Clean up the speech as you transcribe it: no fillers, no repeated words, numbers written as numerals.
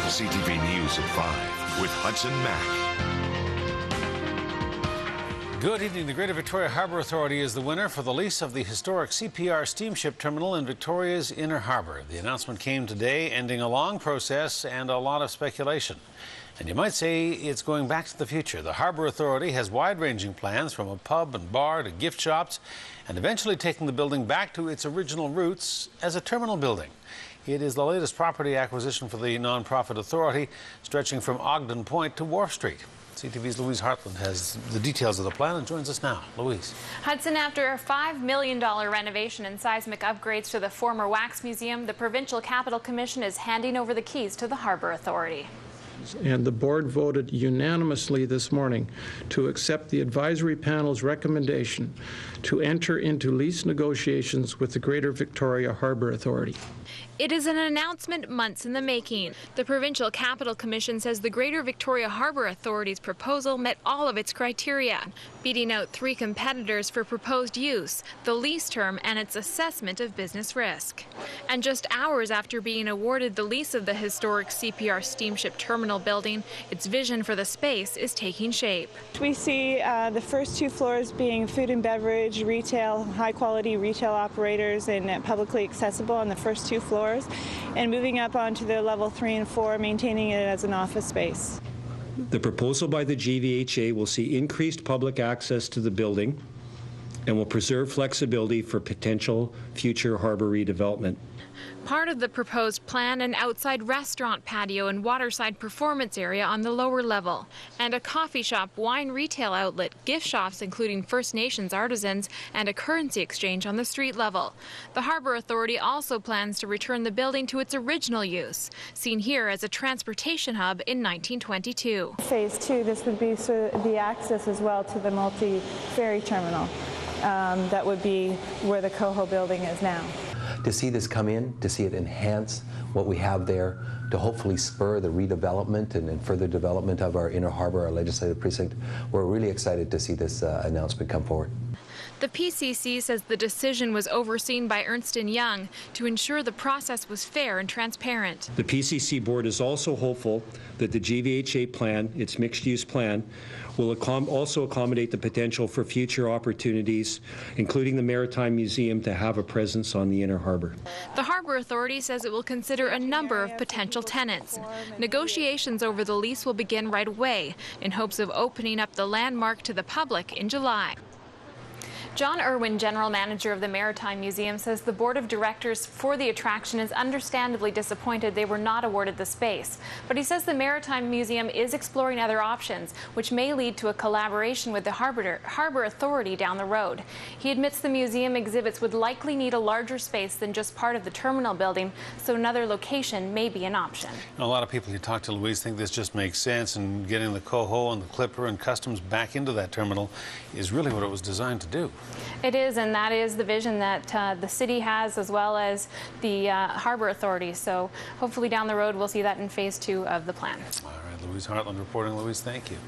CTV News at 5 with Hudson Mack. Good evening. The Greater Victoria Harbour Authority is the winner for the lease of the historic CPR Steamship Terminal in Victoria's Inner Harbour. The announcement came today, ending a long process and a lot of speculation. And you might say it's going back to the future. The Harbour Authority has wide-ranging plans, from a pub and bar to gift shops, and eventually taking the building back to its original roots as a terminal building. It is the latest property acquisition for the non-profit authority, stretching from Ogden Point to Wharf Street. CTV's Louise Hartland has the details of the plan and joins us now. Louise. Hudson, after a $5 million renovation and seismic upgrades to the former Wax Museum, the Provincial Capital Commission is handing over the keys to the Harbour Authority. And the board voted unanimously this morning to accept the advisory panel's recommendation to enter into lease negotiations with the Greater Victoria Harbour Authority. It is an announcement months in the making. The Provincial Capital Commission says the Greater Victoria Harbour Authority's proposal met all of its criteria, beating out 3 competitors for proposed use, the lease term, and its assessment of business risk. And just hours after being awarded the lease of the historic CPR Steamship Terminal building, its vision for the space is taking shape. We see the first 2 floors being food and beverage, retail, high-quality retail operators, and publicly accessible on the first 2 floors. And moving up onto the level 3 and 4, maintaining it as an office space. The proposal by the GVHA will see increased public access to the building and will preserve flexibility for potential future harbour redevelopment. Part of the proposed plan, an outside restaurant patio and waterside performance area on the lower level, and a coffee shop, wine retail outlet, gift shops including First Nations artisans, and a currency exchange on the street level. The Harbour Authority also plans to return the building to its original use, seen here as a transportation hub in 1922. Phase 2, this would be the access as well to the multi-ferry terminal. That would be where the Coho building is now. To see this come in, to see it enhance what we have there, to hopefully spur the redevelopment and further development of our inner harbour, our legislative precinct, we're really excited to see this announcement come forward. The PCC says the decision was overseen by Ernst & Young to ensure the process was fair and transparent. The PCC board is also hopeful that the GVHA plan, its mixed-use plan, will also accommodate the potential for future opportunities, including the Maritime Museum, to have a presence on the inner harbour. The Harbour Authority says it will consider a number of potential tenants. Negotiations over the lease will begin right away in hopes of opening up the landmark to the public in July. John Irwin, General Manager of the Maritime Museum, says the board of directors for the attraction is understandably disappointed they were not awarded the space. But he says the Maritime Museum is exploring other options, which may lead to a collaboration with the Harbour Authority down the road. He admits the museum exhibits would likely need a larger space than just part of the terminal building, so another location may be an option. A lot of people you talk to, Louise, think this just makes sense, and getting the Coho and the Clipper and Customs back into that terminal is really what it was designed to do. It is, and that is the vision that the city has, as well as the Harbour Authority. So hopefully down the road we'll see that in phase 2 of the plan. All right, Louise Hartland reporting. Louise, thank you.